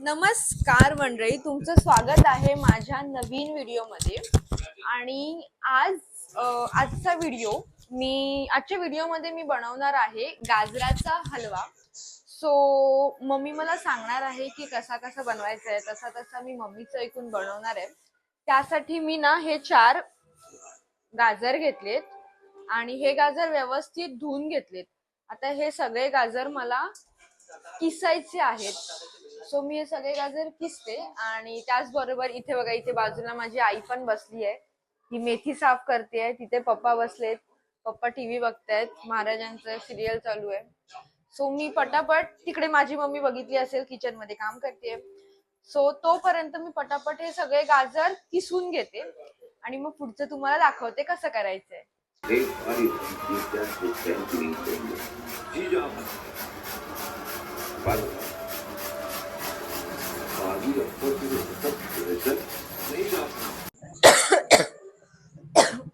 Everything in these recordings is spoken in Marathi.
नमस्कार मंडळी, तुमचं स्वागत आहे माझ्या नवीन व्हिडिओमध्ये. आणि आजच्या व्हिडिओमध्ये मी बनवणार आहे गाजराचा हलवा. सो मम्मी मला सांगणार आहे की कसा कसा बनवायचा आहे, तसा मी मम्मीचं ऐकून बनवणार आहे. त्यासाठी मी ना हे 4 गाजर घेतलेत आणि हे गाजर व्यवस्थित धुवून घेतलेत. आता हे सगळे गाजर मला किसायचे आहेत. सो मी हे सगळे गाजर किसते आणि त्याचबरोबर इथे बघा, इथे बाजूला माझी आई पण बसली आहे. ही मेथी साफ करते. तिथे पप्पा बसलेत, पप्पा टीव्ही बघतायत, महाराजांचं सिरियल चालू आहे. सो मी पटापट, तिकडे माझी मम्मी बघितली असेल किचन मध्ये काम करते. सो तोपर्यंत मी पटापट हे सगळे गाजर किसून घेते आणि मग पुढचं तुम्हाला दाखवते कसं करायचंय.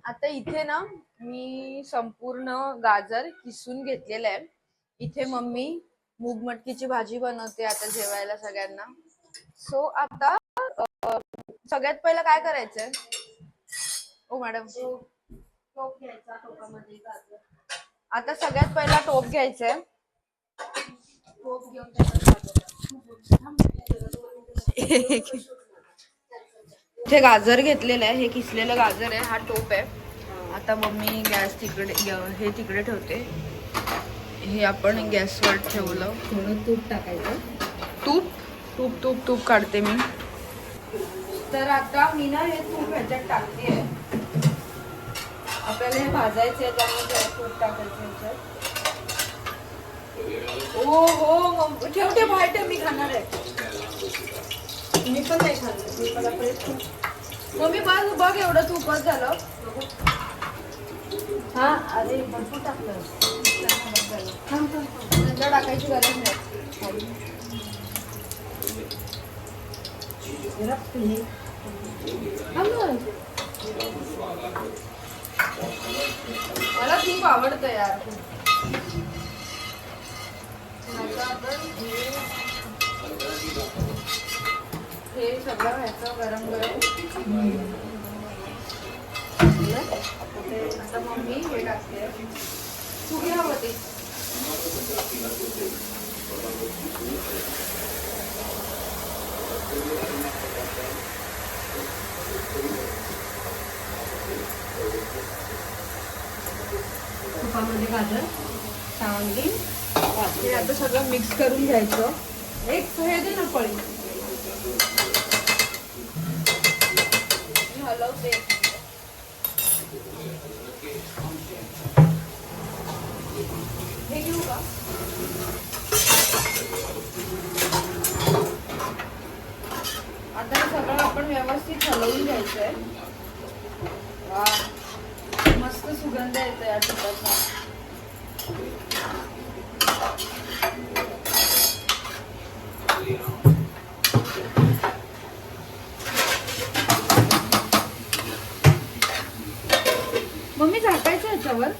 आता इथे ना मी संपूर्ण गाजर किसून घेतलेलं आहे. इथे मम्मी मूग मटकीची भाजी बनवते आता जेवायला सगळ्यांना. सो आता सगळ्यात पहिलं काय करायचंय ओ मॅडम? टोप घ्यायचा, टोपामध्ये गाजर. आता सगळ्यात पहिला टोप घ्यायचंय. टोप घेऊन इथे गाजर घेतलेलं आहे, हे किसलेलं गाजर आहे, हा टोप आहे. आता मम्मी गॅस तिकडे ठेवते. हे आपण गॅसवर ठेवलं. थोडं तूप टाकायचं. तूप तूप तूप तूप काढते मी. तर आता मी ना हे तूप ह्याच्यात टाकते. आपल्याला हे भाजायचे, त्यामुळे तूप टाकायचं ह्याच्यात. ओ हो, ठेव बाहेर ठेव, मी खाणार आहे. मी पण नाही खाल्लं. मम्मी बघ एवढं तूपच झालं. हा, अरे भरपूर टाकलं. नंतर टाकायची गरज नाही. मला खूप आवडतं यार. हे सगळं व्हायचं गरम गरम. आता मम्मी हे टाकते. तू घ्या होते. तुपामध्ये गाजर, सावंगी, हे आता सगळं मिक्स करून घ्यायचं. एक हे दे ना पळी. हलवते. हे घेऊ का? आता हे सगळं आपण व्यवस्थित हलवून घ्यायचंय. वा, मस्त सुगंध येतो या तुपाचा. मम्मी झाकायचं ह्याच्यावर,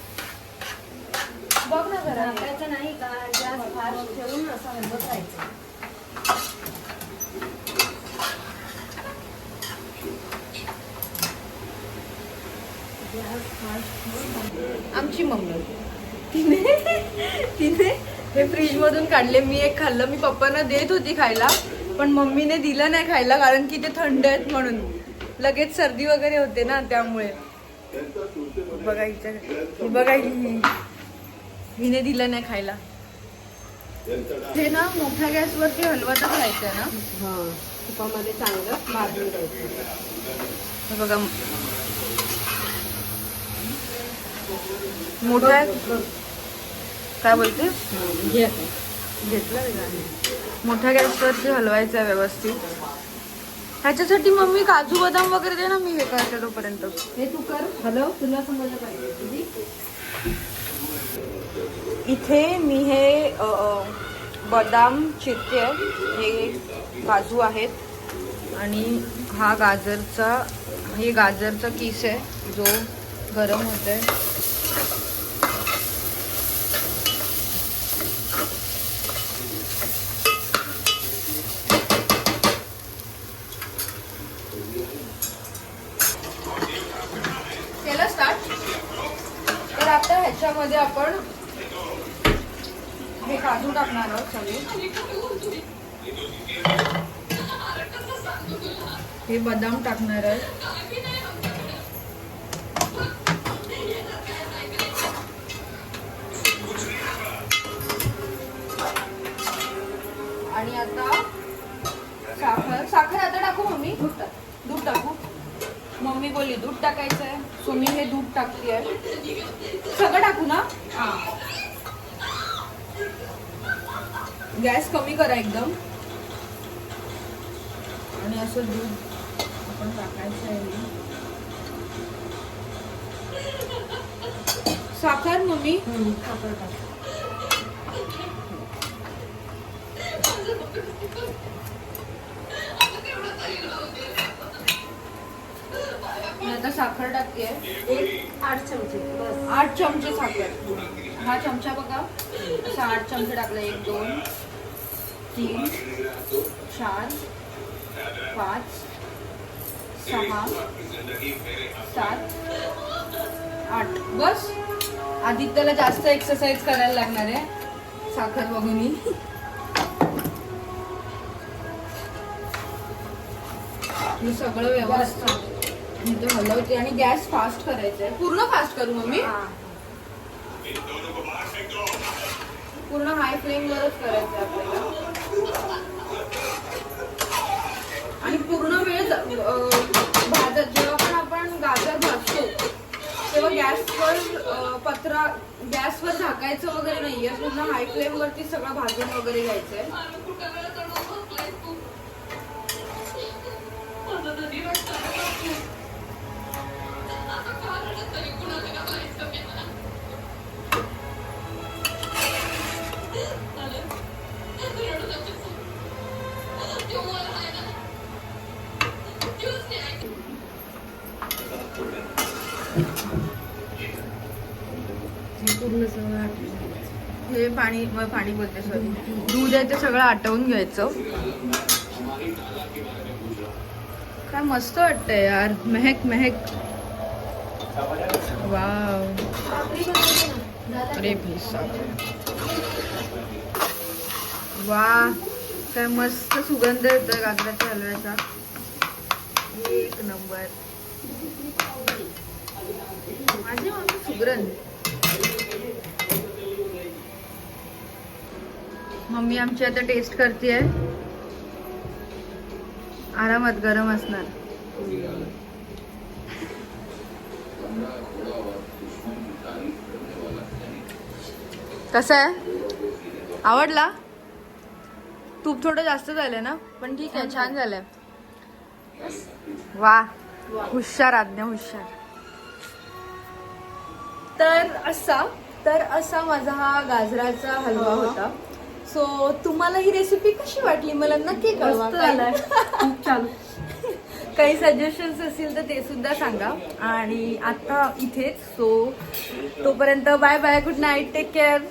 बघ ना जरा. टाकायचं नाही का, गॅस फास्ट ठेवून असं हलवत राहायचं. आमची मम्मी तिने हे फ्रीज मधून काढले. मी एक खाल्लं. मी पप्पांना देत होती खायला, पण मम्मीने दिलं नाही खायला, कारण की ते थंड आहेत म्हणून. लगेच सर्दी वगैरे होते ना, त्यामुळे. बघा हिने दिलं नाही खायला. हे ना मोठ्या गॅसवरती हलवतच राहायचंय ना. हा, तुपामध्ये चांगलं भाजून द्यायचं. बघा, मोठा काय बोलते, घेतलं मोठ्या गॅसवरती हलवायचं आहे व्यवस्थित. ह्याच्यासाठी मम्मी काजू बदाम वगैरे दे ना, मी हे करते तोपर्यंत. हे तू कर, हलव, तुला समजलं पाहिजे. इथे मी हे बदाम चिरते. हे काजू आहेत आणि हा गाजरचा किस आहे जो गरम होतोय. याच्यामध्ये आपण हे काजू टाकणार आहोत सगळे. हे बदाम टाकणार आहे. आणि आता साखर. साखर आता टाकू मम्मी? दूध टाकू. मम्मी बोलली दूध टाकायचंय, सो मी हे दूध टाकते. सगळं टाकू ना? गॅस कमी करा एकदम. आणि असं दूध आपण टाकायचं आहे. साखर मम्मी? साखर टाक. आता साखर टाकते. 8 चमचे बस. 8 चमचे साखर. हा चमचा बघा, असा 8 चमचे टाकला. 1 2 3 4 5 6 7 8. बस. आदित्यला जास्त एक्सरसाइज करायला लागणार आहे साखर बघून. हे सगळं व्यवस्थित मी तर हलवते. आणि गॅस फास्ट करायचा आहे. पूर्ण फास्ट करू मम्मी? पूर्ण हाय फ्लेम वरच करायचं आहे आपल्याला. आणि पूर्ण वेळ भाजत, जेव्हा पण आपण गाजर भाजतो तेव्हा गॅसवर झाकायचं वगैरे नाहीये. पूर्ण हाय फ्लेम वरती सगळं भाजून वगैरे घ्यायचंय. पूर्ण सगळं हे पाणी बोलते सॉरी, दूध आहे ते सगळं आटवून घ्यायचं. काय मस्त वाटतंय यार. महक महक. वाव. अरे वा, काय मस्त सुगंध येतोय गाजराच्या हलव्याचा. एक नंबर. माझी मम्मी सुगरण. मम्मी आमची आता टेस्ट करते. आरामात गरम असणार. कसं आहे? आवडला? तूप थोडं जास्त झालंय ना, पण ठीक आहे, छान झालंय. वा, हुशार आज्ञा, हुशार. तर असा माझा हा गाजराचा हलवा होता. सो तुम्हाला ही रेसिपी कशी वाटली मला नक्की कळवा. खूप छान. काही सजेशन्स असतील तर ते सुद्धा सांगा. आणि आता इथेच. सो तोपर्यंत bye bye, good night, take care.